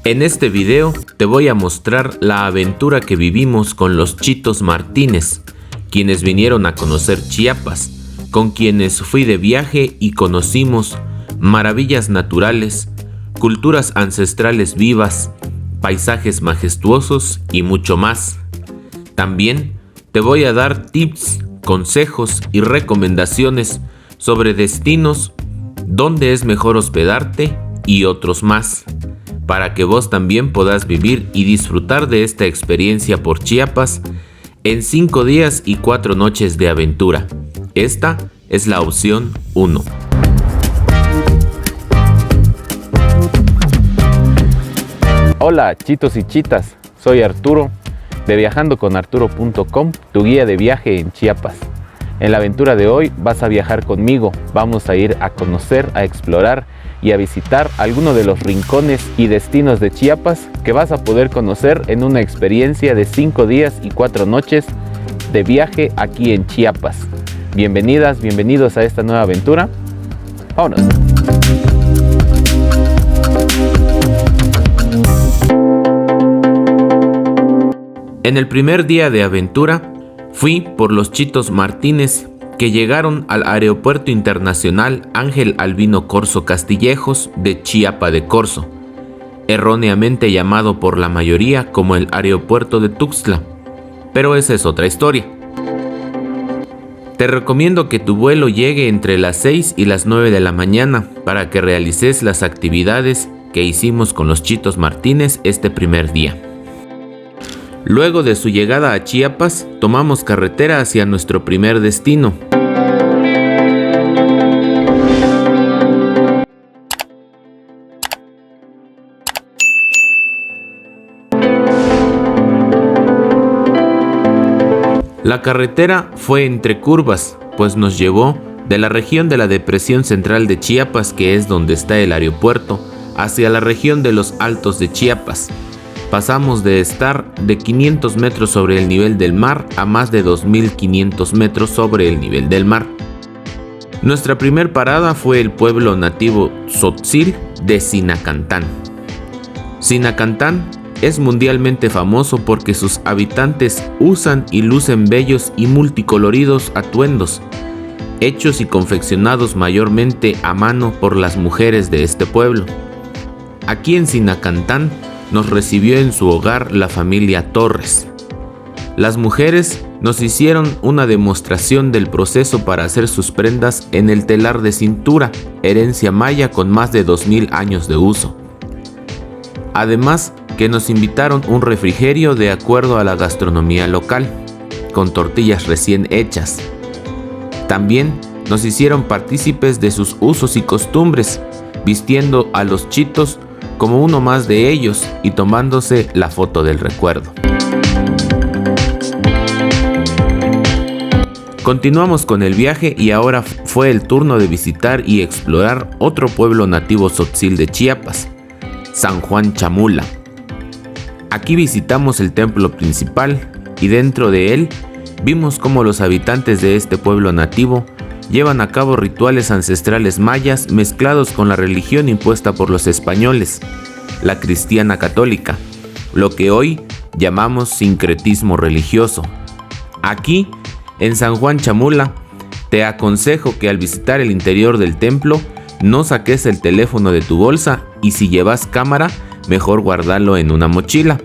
En este video te voy a mostrar la aventura que vivimos con los Chitos Martínez, quienes vinieron a conocer Chiapas, con quienes fui de viaje y conocimos maravillas naturales, culturas ancestrales vivas, paisajes majestuosos y mucho más. También te voy a dar tips, consejos y recomendaciones sobre destinos, dónde es mejor hospedarte y otros más, para que vos también puedas vivir y disfrutar de esta experiencia por Chiapas en 5 días y 4 noches de aventura. Esta es la opción 1. Hola chitos y chitas, soy Arturo de viajandoconarturo.com, tu guía de viaje en Chiapas. En la aventura de hoy vas a viajar conmigo, vamos a ir a conocer, a explorar y a visitar algunos de los rincones y destinos de Chiapas que vas a poder conocer en una experiencia de 5 días y 4 noches de viaje aquí en Chiapas. Bienvenidas, bienvenidos a esta nueva aventura. ¡Vámonos! En el primer día de aventura, fui por los Chitos Martínez, que llegaron al Aeropuerto Internacional Ángel Albino Corzo Castillejos de Chiapa de Corzo, erróneamente llamado por la mayoría como el Aeropuerto de Tuxtla, pero esa es otra historia. Te recomiendo que tu vuelo llegue entre las 6 y las 9 de la mañana para que realices las actividades que hicimos con los Chitos Martínez este primer día. Luego de su llegada a Chiapas, tomamos carretera hacia nuestro primer destino. La carretera fue entre curvas, pues nos llevó de la región de la Depresión Central de Chiapas, que es donde está el aeropuerto, hacia la región de los Altos de Chiapas. Pasamos de estar de 500 metros sobre el nivel del mar a más de 2.500 metros sobre el nivel del mar. Nuestra primer parada fue el pueblo nativo tzotzil de Sinacantán. Sinacantán es mundialmente famoso porque sus habitantes usan y lucen bellos y multicoloridos atuendos, hechos y confeccionados mayormente a mano por las mujeres de este pueblo. Aquí en Sinacantán nos recibió en su hogar la familia Torres. Las mujeres nos hicieron una demostración del proceso para hacer sus prendas en el telar de cintura, herencia maya con más de 2000 años de uso. Además que nos invitaron un refrigerio de acuerdo a la gastronomía local, con tortillas recién hechas. También nos hicieron partícipes de sus usos y costumbres, vistiendo a los chitos como uno más de ellos y tomándose la foto del recuerdo. Continuamos con el viaje y ahora fue el turno de visitar y explorar otro pueblo nativo tzotzil de Chiapas, San Juan Chamula. Aquí visitamos el templo principal y dentro de él vimos cómo los habitantes de este pueblo nativo llevan a cabo rituales ancestrales mayas mezclados con la religión impuesta por los españoles, la cristiana católica, lo que hoy llamamos sincretismo religioso. Aquí, en San Juan Chamula, te aconsejo que al visitar el interior del templo no saques el teléfono de tu bolsa y si llevas cámara, mejor guardarlo en una mochila,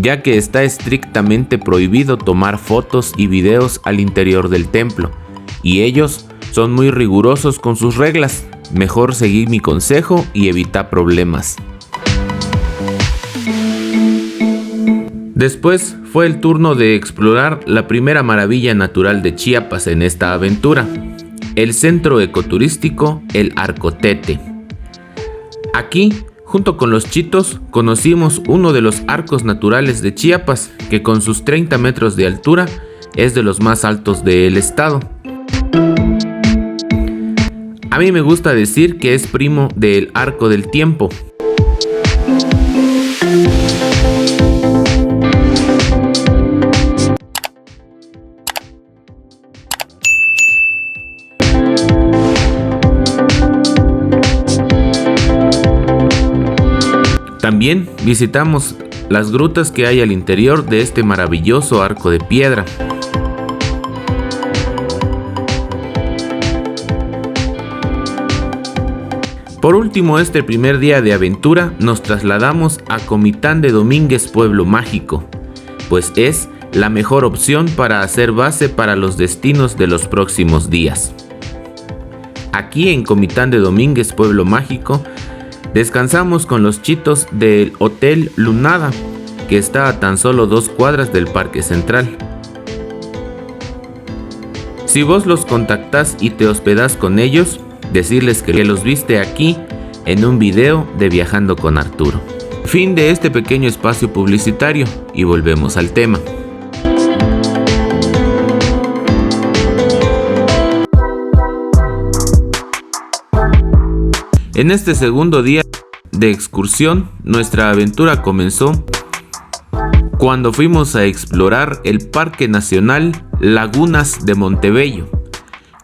ya que está estrictamente prohibido tomar fotos y videos al interior del templo. Y ellos son muy rigurosos con sus reglas. Mejor seguir mi consejo y evita problemas. Después fue el turno de explorar la primera maravilla natural de Chiapas en esta aventura, el centro ecoturístico El Arcotete. Aquí, junto con los chitos, conocimos uno de los arcos naturales de Chiapas, que con sus 30 metros de altura es de los más altos del estado. A mí me gusta decir que es primo del Arco del Tiempo. También visitamos las grutas que hay al interior de este maravilloso arco de piedra. Por último, este primer día de aventura nos trasladamos a Comitán de Domínguez, Pueblo Mágico, pues es la mejor opción para hacer base para los destinos de los próximos días. Aquí en Comitán de Domínguez, Pueblo Mágico, descansamos con los chitos del Hotel Lunada, que está a tan solo 2 cuadras del Parque Central. Si vos los contactás y te hospedás con ellos, decirles que los viste aquí en un video de Viajando con Arturo. Fin de este pequeño espacio publicitario y volvemos al tema. En este segundo día de excursión, nuestra aventura comenzó cuando fuimos a explorar el Parque Nacional Lagunas de Montebello.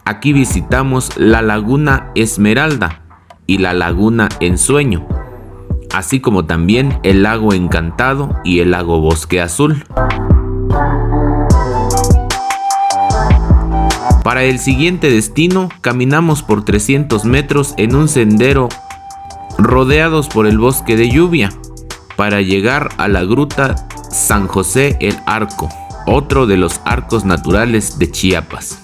Aquí visitamos la Laguna Esmeralda y la Laguna Ensueño, así como también el Lago Encantado y el Lago Bosque Azul. Para el siguiente destino, caminamos por 300 metros en un sendero rodeados por el bosque de lluvia para llegar a la gruta San José el Arco, otro de los arcos naturales de Chiapas.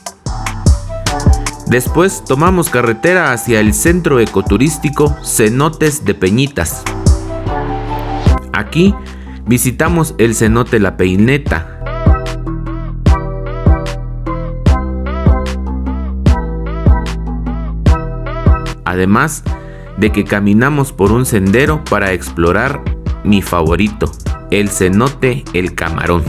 Después tomamos carretera hacia el centro ecoturístico Cenotes de Peñitas. Aquí visitamos el cenote La Peineta. Además de que caminamos por un sendero para explorar mi favorito, el cenote El Camarón.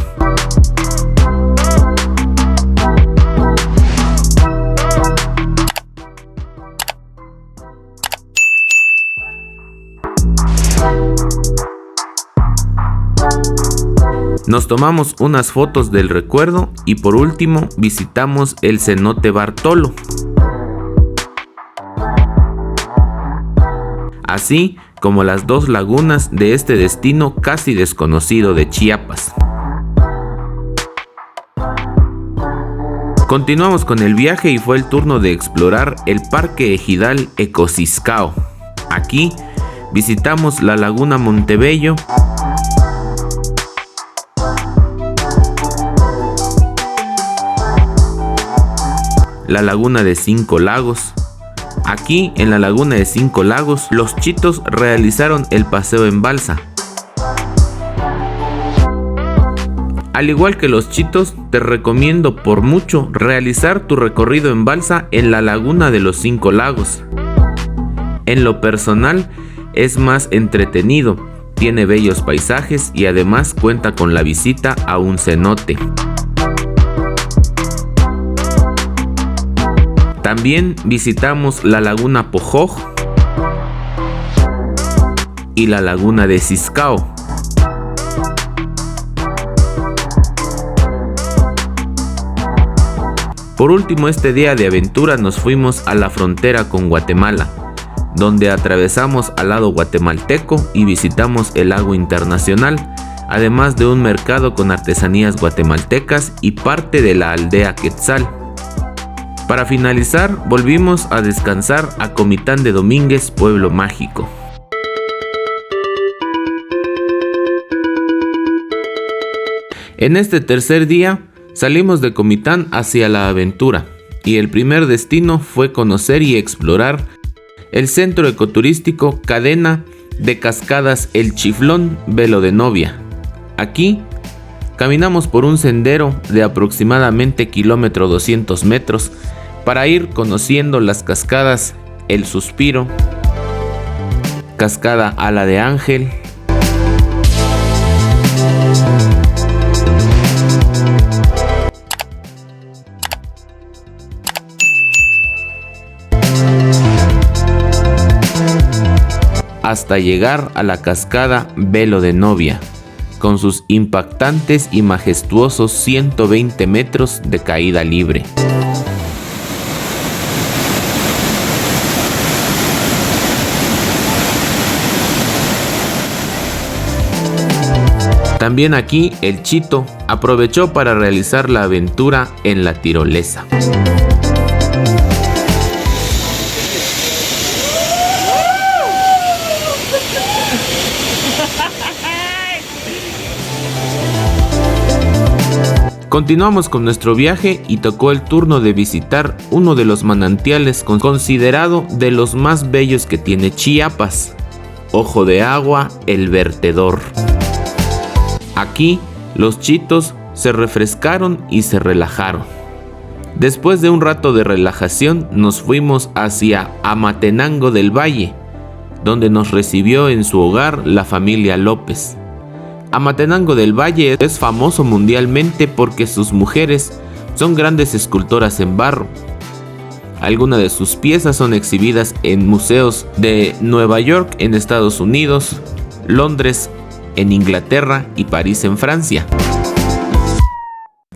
Nos tomamos unas fotos del recuerdo y por último visitamos el cenote Bartolo. Así como las 2 lagunas de este destino casi desconocido de Chiapas. Continuamos con el viaje y fue el turno de explorar el Parque Ejidal Ecociscao. Aquí visitamos la Laguna Montebello, la Laguna de 5 Lagos. Aquí en la Laguna de 5 Lagos, los chitos realizaron el paseo en balsa. Al igual que los chitos, te recomiendo por mucho realizar tu recorrido en balsa en la Laguna de los 5 Lagos. En lo personal, es más entretenido, tiene bellos paisajes y además cuenta con la visita a un cenote. También visitamos la Laguna Pojoj y la Laguna de Ciscao. Por último, este día de aventura nos fuimos a la frontera con Guatemala, donde atravesamos al lado guatemalteco y visitamos el lago internacional, además de un mercado con artesanías guatemaltecas y parte de la aldea Quetzal. Para finalizar, volvimos a descansar a Comitán de Domínguez, Pueblo Mágico. En este tercer día, salimos de Comitán hacia la aventura, y el primer destino fue conocer y explorar el centro ecoturístico Cadena de Cascadas El Chiflón Velo de Novia. Aquí caminamos por un sendero de aproximadamente kilómetro 200 metros para ir conociendo las cascadas El Suspiro, Cascada Ala de Ángel, hasta llegar a la cascada Velo de Novia, con sus impactantes y majestuosos 120 metros de caída libre. También aquí el Chito aprovechó para realizar la aventura en la tirolesa. Continuamos con nuestro viaje y tocó el turno de visitar uno de los manantiales considerado de los más bellos que tiene Chiapas, Ojo de Agua, el vertedor. Aquí los chitos se refrescaron y se relajaron. Después de un rato de relajación nos fuimos hacia Amatenango del Valle, donde nos recibió en su hogar la familia López. Amatenango del Valle es famoso mundialmente porque sus mujeres son grandes escultoras en barro. Algunas de sus piezas son exhibidas en museos de Nueva York en Estados Unidos, Londres en Inglaterra y París en Francia.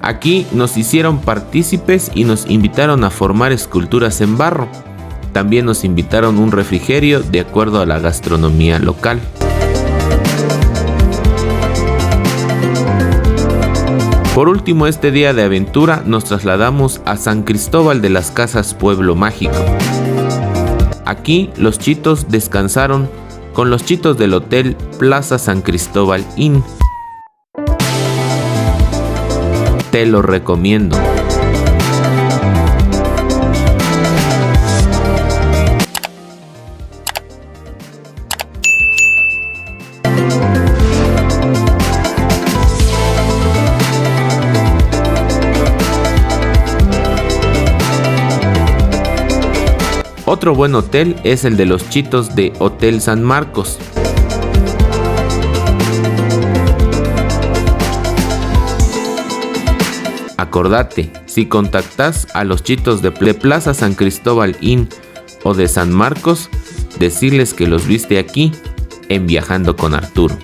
Aquí nos hicieron partícipes y nos invitaron a formar esculturas en barro. También nos invitaron un refrigerio de acuerdo a la gastronomía local. Por último, este día de aventura nos trasladamos a San Cristóbal de las Casas, Pueblo Mágico. Aquí los chitos descansaron con los chitos del Hotel Plaza San Cristóbal Inn. Te lo recomiendo. Otro buen hotel es el de los chitos de Hotel San Marcos. Acordate, si contactas a los chitos de Plaza San Cristóbal Inn o de San Marcos, decirles que los viste aquí en Viajando con Arturo.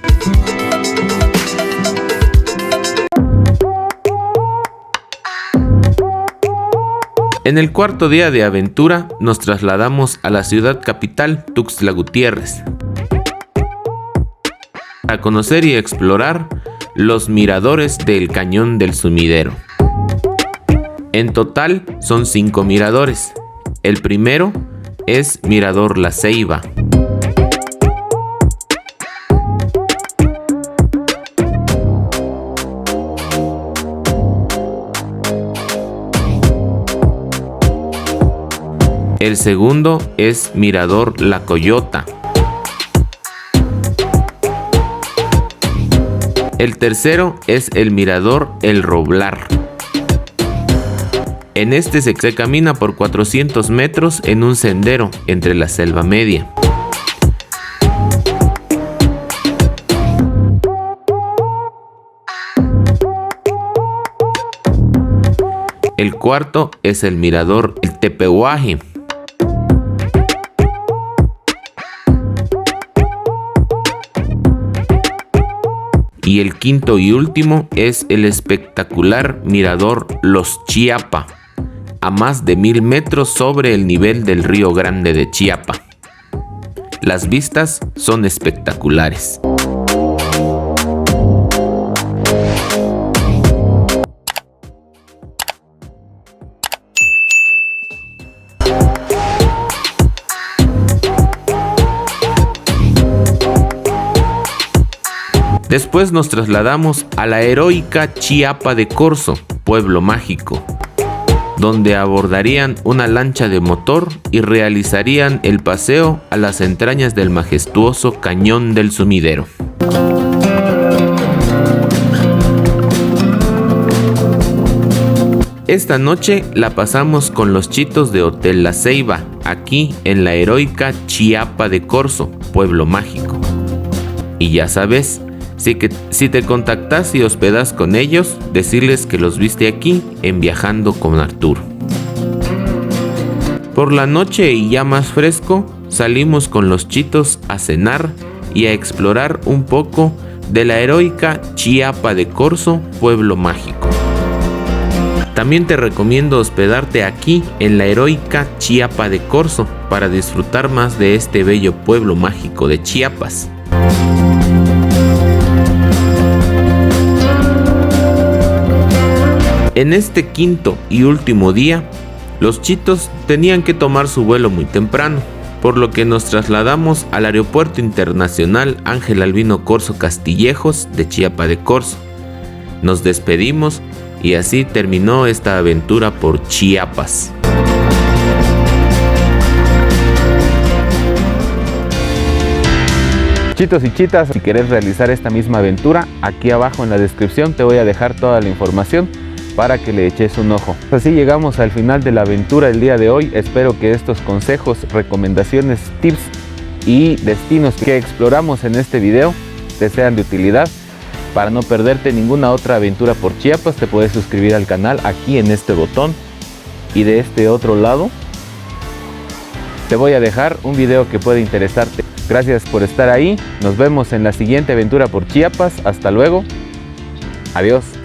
En el cuarto día de aventura nos trasladamos a la ciudad capital, Tuxtla Gutiérrez, para conocer y explorar los miradores del Cañón del Sumidero. En total son 5 miradores. El primero es Mirador La Ceiba. El segundo es Mirador La Coyota. El tercero es el Mirador El Roblar. En este se camina por 400 metros en un sendero entre la selva media. El cuarto es el Mirador El Tepehuaje. Y el quinto y último es el espectacular Mirador Los Chiapa, a más de 1000 metros sobre el nivel del Río Grande de Chiapa. Las vistas son espectaculares. Después nos trasladamos a la heroica Chiapa de Corzo, Pueblo Mágico, donde abordarían una lancha de motor y realizarían el paseo a las entrañas del majestuoso Cañón del Sumidero. Esta noche la pasamos con los chitos de Hotel La Ceiba, aquí en la heroica Chiapa de Corzo, Pueblo Mágico. Y ya sabes, si te contactas y hospedas con ellos, decirles que los viste aquí en Viajando con Arturo. Por la noche y ya más fresco, salimos con los chitos a cenar y a explorar un poco de la heroica Chiapa de Corzo, Pueblo Mágico. También te recomiendo hospedarte aquí en la heroica Chiapa de Corzo para disfrutar más de este bello pueblo mágico de Chiapas. En este quinto y último día, los chitos tenían que tomar su vuelo muy temprano, por lo que nos trasladamos al Aeropuerto Internacional Ángel Albino Corzo Castillejos de Chiapa de Corzo. Nos despedimos y así terminó esta aventura por Chiapas. Chitos y chitas, si querés realizar esta misma aventura, aquí abajo en la descripción te voy a dejar toda la información para que le eches un ojo. Así llegamos al final de la aventura el día de hoy. Espero que estos consejos, recomendaciones, tips y destinos que exploramos en este video te sean de utilidad. Para no perderte ninguna otra aventura por Chiapas, te puedes suscribir al canal aquí en este botón, y de este otro lado te voy a dejar un video que puede interesarte. Gracias por estar ahí, nos vemos en la siguiente aventura por Chiapas. Hasta luego, adiós.